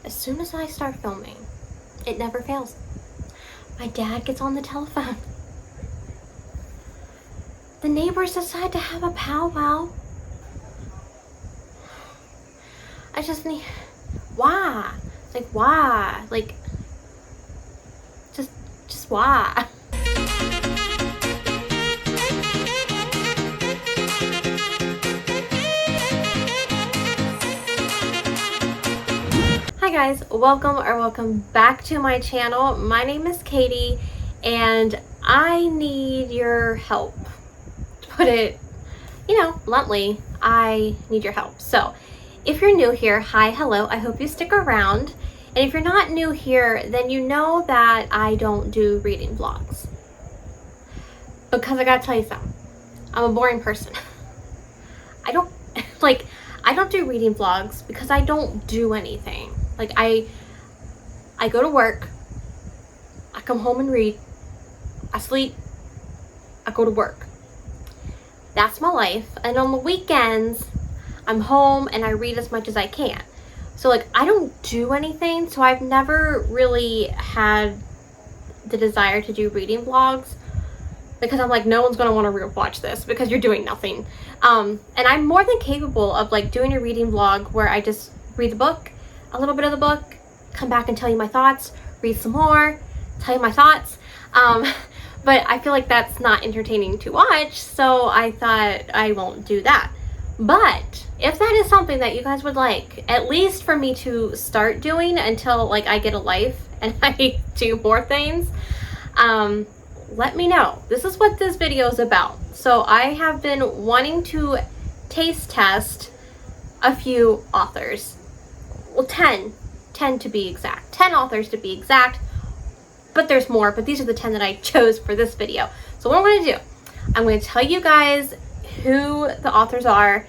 as soon as I start filming, it never fails. My dad gets on the telephone. The neighbors decide to have a powwow. I just need, why? Like, why? Like, just why? Hi guys, welcome back to my channel. My name is Katie and I need your help. To put it, bluntly, I need your help. So if you're new here, hi, hello, I hope you stick around. And if you're not new here, then you know that I don't do reading vlogs. Because I gotta tell you something, I'm a boring person. I don't do reading vlogs because I don't do anything. Like I go to work, I come home and read, I sleep, I go to work. That's my life. And on the weekends, I'm home and I read as much as I can. So like I don't do anything, so I've never really had the desire to do reading vlogs because I'm like, no one's gonna want to watch this because you're doing nothing. And I'm more than capable of like doing a reading vlog where I just read the book, a little bit of the book, come back and tell you my thoughts, read some more, tell you my thoughts. But I feel like that's not entertaining to watch, so I thought I won't do that. But if that is something that you guys would like, at least for me to start doing until like I get a life and I do more things, let me know. This is what this video is about. So I have been wanting to taste test a few authors. Well, 10 to be exact. 10 authors to be exact, but there's more, but these are the 10 that I chose for this video. So what I'm going to do, I'm going to tell you guys who the authors are,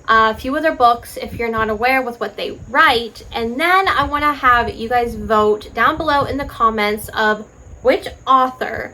a few of their books if you're not aware with what they write, and then I want to have you guys vote down below in the comments of which author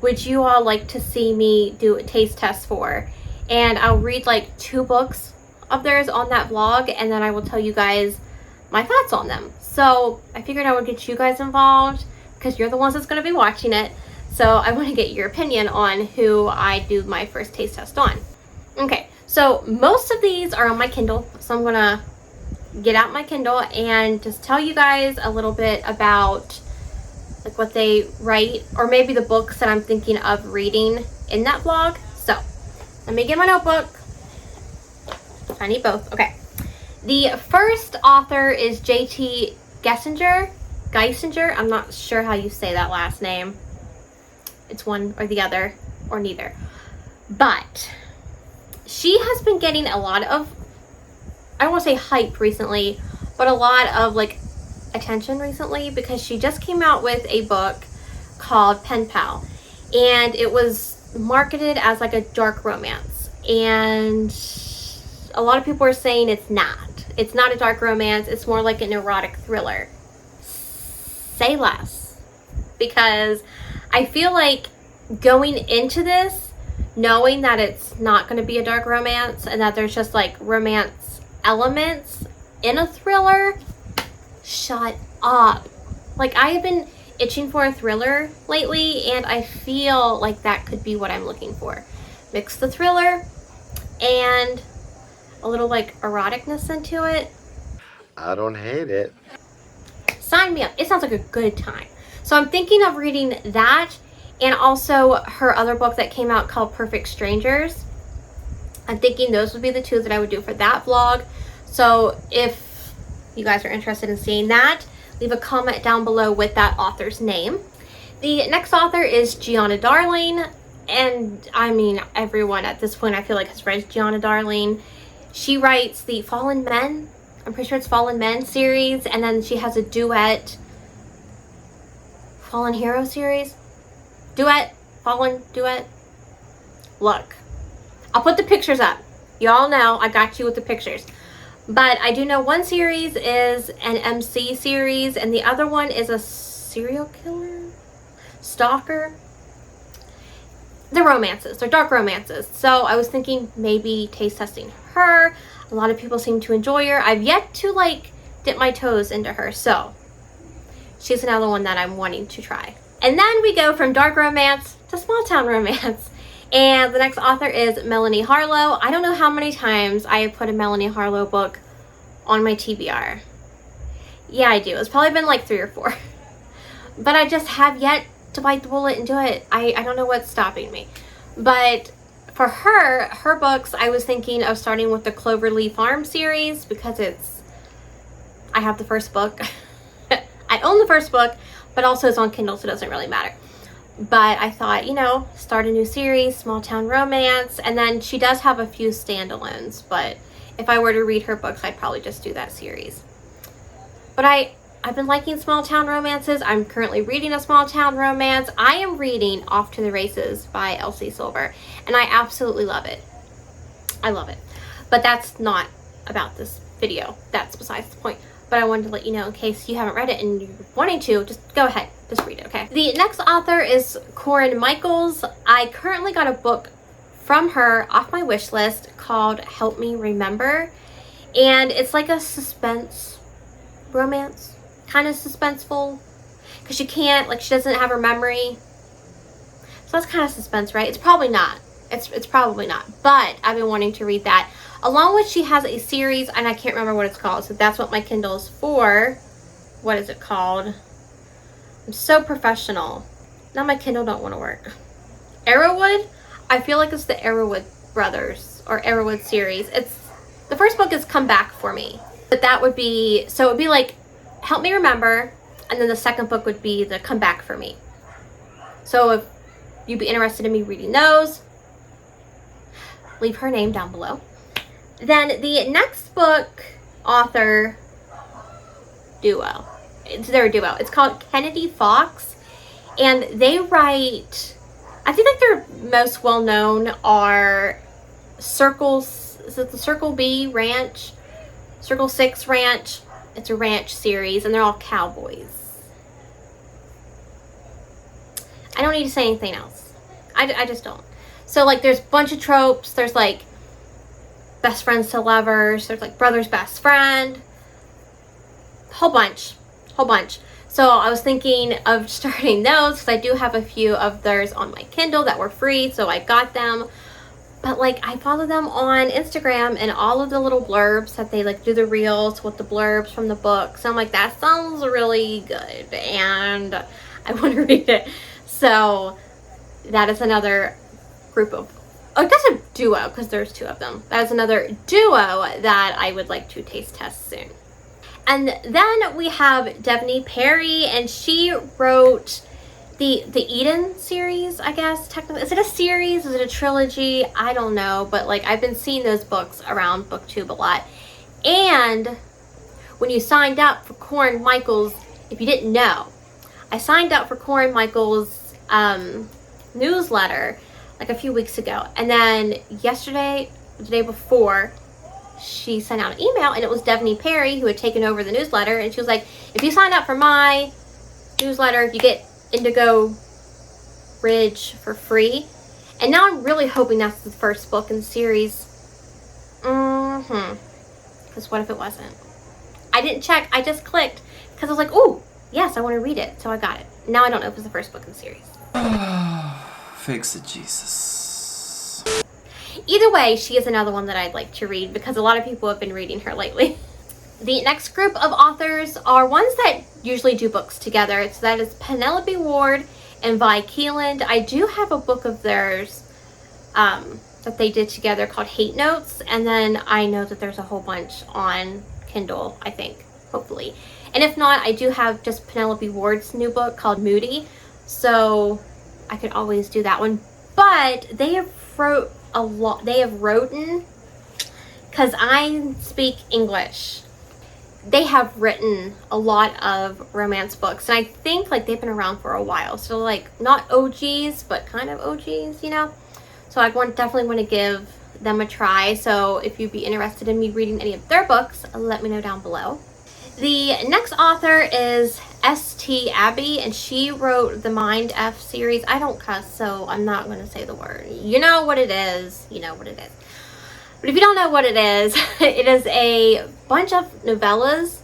would you all like to see me do a taste test for, and I'll read like 2 books of theirs on that vlog, and then I will tell you guys my thoughts on them. So I figured I would get you guys involved because you're the ones that's going to be watching it, so I want to get your opinion on who I do my first taste test on. Okay, so most of these are on my Kindle, so I'm gonna get out my Kindle and just tell you guys a little bit about like what they write, or maybe the books that I'm thinking of reading in that vlog. So let me get my notebook. I need both. Okay, the first author is J.T. Geissinger. I'm not sure how you say that last name. It's one or the other or neither, but she has been getting a lot of, I don't want to say hype recently, but a lot of like attention recently because she just came out with a book called Pen Pal, and it was marketed as like a dark romance, and a lot of people are saying it's not a dark romance, it's more like an erotic thriller. Say less, because I feel like going into this knowing that it's not going to be a dark romance and that there's just like romance elements in a thriller, shut up. Like I have been itching for a thriller lately, and I feel like that could be what I'm looking for. Mix the thriller and a little like eroticness into it. I don't hate it. Sign me up. It sounds like a good time. So I'm thinking of reading that, and also her other book that came out called Perfect Strangers. I'm thinking those would be the 2 that I would do for that vlog. So if you guys are interested in seeing that, leave a comment down below with that author's name. The next author is Giana Darling, and I mean everyone at this point I feel like has read Giana Darling. She writes the Fallen Men, I'm pretty sure it's Fallen Men series, and then she has a duet Fallen Hero series. Fallen duet. Look, I'll put the pictures up. Y'all know I got you with the pictures. But I do know one series is an MC series, and the other one is a serial killer? Stalker? They're romances. They're dark romances. So I was thinking maybe taste testing her. A lot of people seem to enjoy her. I've yet to like dip my toes into her. So she's another one that I'm wanting to try. And then we go from dark romance to small town romance. And the next author is Melanie Harlow. I don't know how many times I have put a Melanie Harlow book on my TBR. Yeah, I do. It's probably been like 3 or 4. But I just have yet to bite the bullet and do it. I don't know what's stopping me. But for her books, I was thinking of starting with the Cloverleaf Farm series because I have the first book. I own the first book, but also it's on Kindle, so it doesn't really matter. But I thought, you know, start a new series, small town romance, and then she does have a few standalones, but if I were to read her books, I'd probably just do that series. But I've been liking small town romances. I'm currently reading a small town romance. I am reading Off to the Races by Elsie Silver, and I absolutely love it. I love it. But that's not about this video. That's besides the point. But I wanted to let you know in case you haven't read it and you're wanting to, just go ahead, just read it, okay? The next author is Corinne Michaels. I currently got a book from her off my wish list called Help Me Remember. And it's like a suspense romance, kind of suspenseful, because she doesn't have her memory. So that's kind of suspense, right? It's probably not. It's probably not, but I've been wanting to read that. Along with, she has a series, and I can't remember what it's called, so that's what my Kindle is for. What is it called? I'm so professional. Now my Kindle don't want to work. Arrowwood? I feel like it's the Arrowwood brothers, or Arrowwood series. The first book is Come Back for Me. But that would be, so it would be like Help Me Remember, and then the second book would be the Come Back for Me. So if you'd be interested in me reading those, leave her name down below. Then the next book author duo. They're a duo. It's called Kennedy Fox, and they write, I think like their most well known are Circles. Is it the Circle B Ranch? Circle 6 Ranch. It's a ranch series, and they're all cowboys. I don't need to say anything else. I just don't. So like there's a bunch of tropes. There's like best friends to lovers. There's like brother's best friend. Whole bunch. So I was thinking of starting those because I do have a few of theirs on my Kindle that were free, so I got them. But like I follow them on Instagram, and all of the little blurbs that they like do the reels with the blurbs from the book. So I'm like, that sounds really good, and I want to read it. So that is another group of, oh, that's a duo because there's 2 of them. That is another duo that I would like to taste test soon. And then we have Devney Perry, and she wrote the Eden series, I guess, technically. Is it a series? Is it a trilogy? I don't know, but like I've been seeing those books around BookTube a lot. And when you signed up for Corinne Michaels, if you didn't know, I signed up for Corinne Michaels' newsletter like a few weeks ago, and then yesterday, the day before, she sent out an email, and it was Devney Perry who had taken over the newsletter, and she was like, if you sign up for my newsletter, you get Indigo Ridge for free. And now I'm really hoping that's the first book in the series. Because what if it wasn't? I didn't check, I just clicked because I was like, oh yes, I want to read it, so I got it. Now I don't know if it's the first book in the series. Fix it, Jesus. Either way, she is another one that I'd like to read because a lot of people have been reading her lately. The next group of authors are ones that usually do books together. So that is Penelope Ward and Vi Keeland. I do have a book of theirs that they did together called Hate Notes. And then I know that there's a whole bunch on Kindle, I think, hopefully. And if not, I do have just Penelope Ward's new book called Moody. So I could always do that one. But they have wrote a lot. They have written, because I speak English, they have written a lot of romance books, and I think like they've been around for a while, so like not OGs but kind of OGs, you know. So I definitely want to give them a try. So if you'd be interested in me reading any of their books, let me know down below. The next author is St. Abbey, and she wrote the Mind F series. I don't cuss, so I'm not going to say the word. You know what it is. You know what it is. But if you don't know what it is, it is a bunch of novellas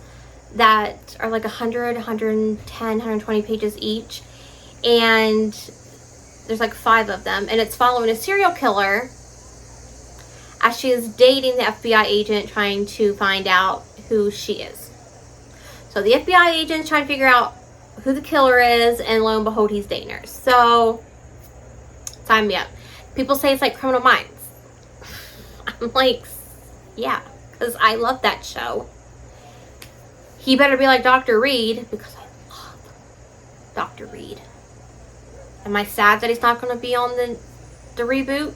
that are like 100, 110, 120 pages each. And there's like 5 of them. And it's following a serial killer as she is dating the FBI agent, trying to find out who she is. So the FBI agent's trying to figure out who the killer is, and lo and behold, he's dating her. So, sign me up. People say it's like Criminal Minds. I'm like, yeah, because I love that show. He better be like Dr. Reed, because I love Dr. Reed. Am I sad that he's not going to be on the reboot?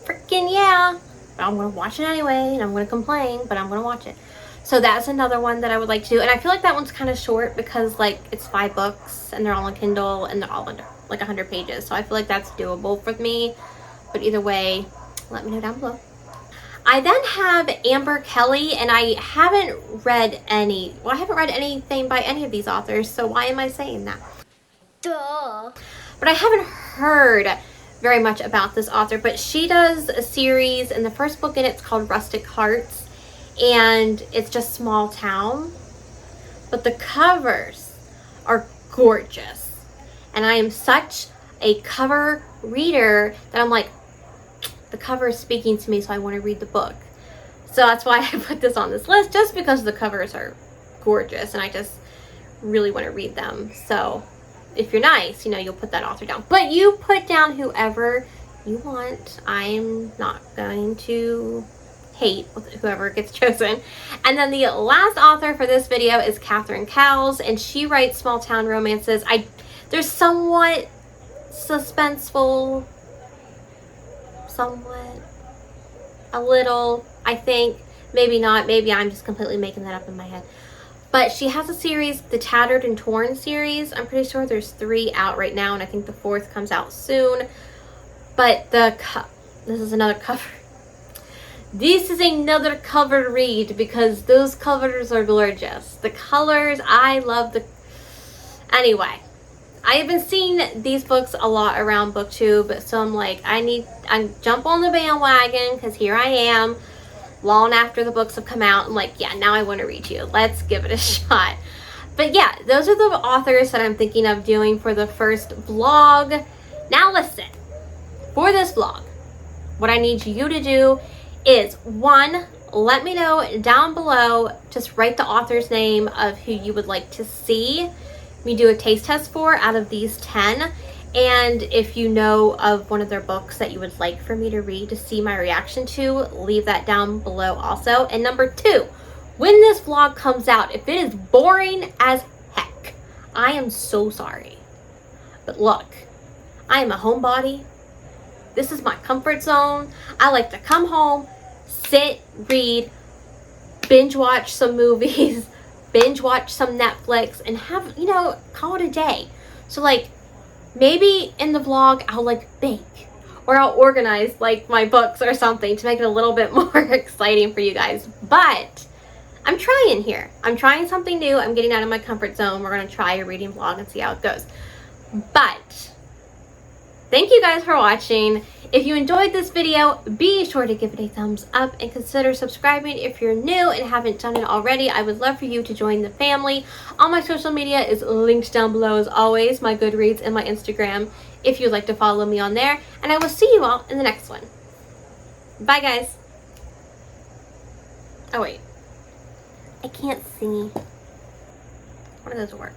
Freaking yeah. But I'm going to watch it anyway, and I'm going to complain, but I'm going to watch it. So that's another one that I would like to do. And I feel like that one's kind of short because, like, it's 5 books, and they're all on Kindle, and they're all under, like, 100 pages. So I feel like that's doable for me. But either way, let me know down below. I then have Amber Kelly, and I haven't read anything by any of these authors, so why am I saying that? Duh. But I haven't heard very much about this author, but she does a series, and the first book in it's called Rustic Hearts, and it's just small town, but the covers are gorgeous, and I am such a cover reader that I'm like, the cover is speaking to me, so I want to read the book. So that's why I put this on this list, just because the covers are gorgeous and I just really want to read them. So if you're nice, you know, you'll put that author down. But you put down whoever you want. I'm not going to hate whoever gets chosen. And then the last author for this video is Catherine Cowles, and she writes small town romances. They're somewhat suspenseful, somewhat, a little, I think, maybe not, maybe I'm just completely making that up in my head. But she has a series, the Tattered and Torn series. I'm pretty sure there's 3 out right now, and I think the 4th comes out soon. But this is another cover. This is another cover read, because those covers are gorgeous. The colors, I love the... Anyway, I have been seeing these books a lot around BookTube, so I'm like, I jump on the bandwagon, because here I am, long after the books have come out. I'm like, yeah, now I want to read you. Let's give it a shot. But yeah, those are the authors that I'm thinking of doing for the first vlog. Now listen, for this vlog, what I need you to do is, 1, let me know down below, just write the author's name of who you would like to see me do a taste test for out of these 10, and if you know of one of their books that you would like for me to read to see my reaction to, leave that down below also. And number 2, when this vlog comes out, if it is boring as heck, I am so sorry. But look, I am a homebody. This is my comfort zone. I like to come home, sit, read, binge watch some movies, binge watch some Netflix, and have, you know, call it a day. So like, maybe in the vlog I'll like bake, or I'll organize like my books or something to make it a little bit more exciting for you guys. But I'm trying here. I'm trying something new. I'm getting out of my comfort zone. We're going to try a reading vlog and see how it goes. But thank you guys for watching. If you enjoyed this video, be sure to give it a thumbs up and consider subscribing if you're new and haven't done it already. I would love for you to join the family. All my social media is linked down below as always, my Goodreads and my Instagram, if you'd like to follow me on there. And I will see you all in the next one. Bye, guys. Oh, wait. I can't see. How does this work?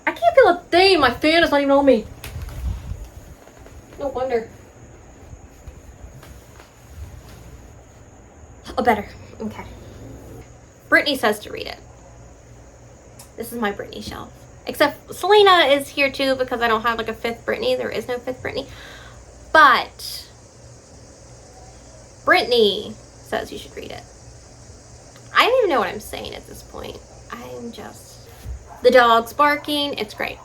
I can't feel a thing. My fan is not even on me. No wonder. Oh, better. Okay. Brittany says to read it. This is my Brittany shelf. Except Selena is here too, because I don't have like a 5th Brittany. There is no 5th Brittany. But Brittany says you should read it. I don't even know what I'm saying at this point. I'm just... The dog's barking. It's great.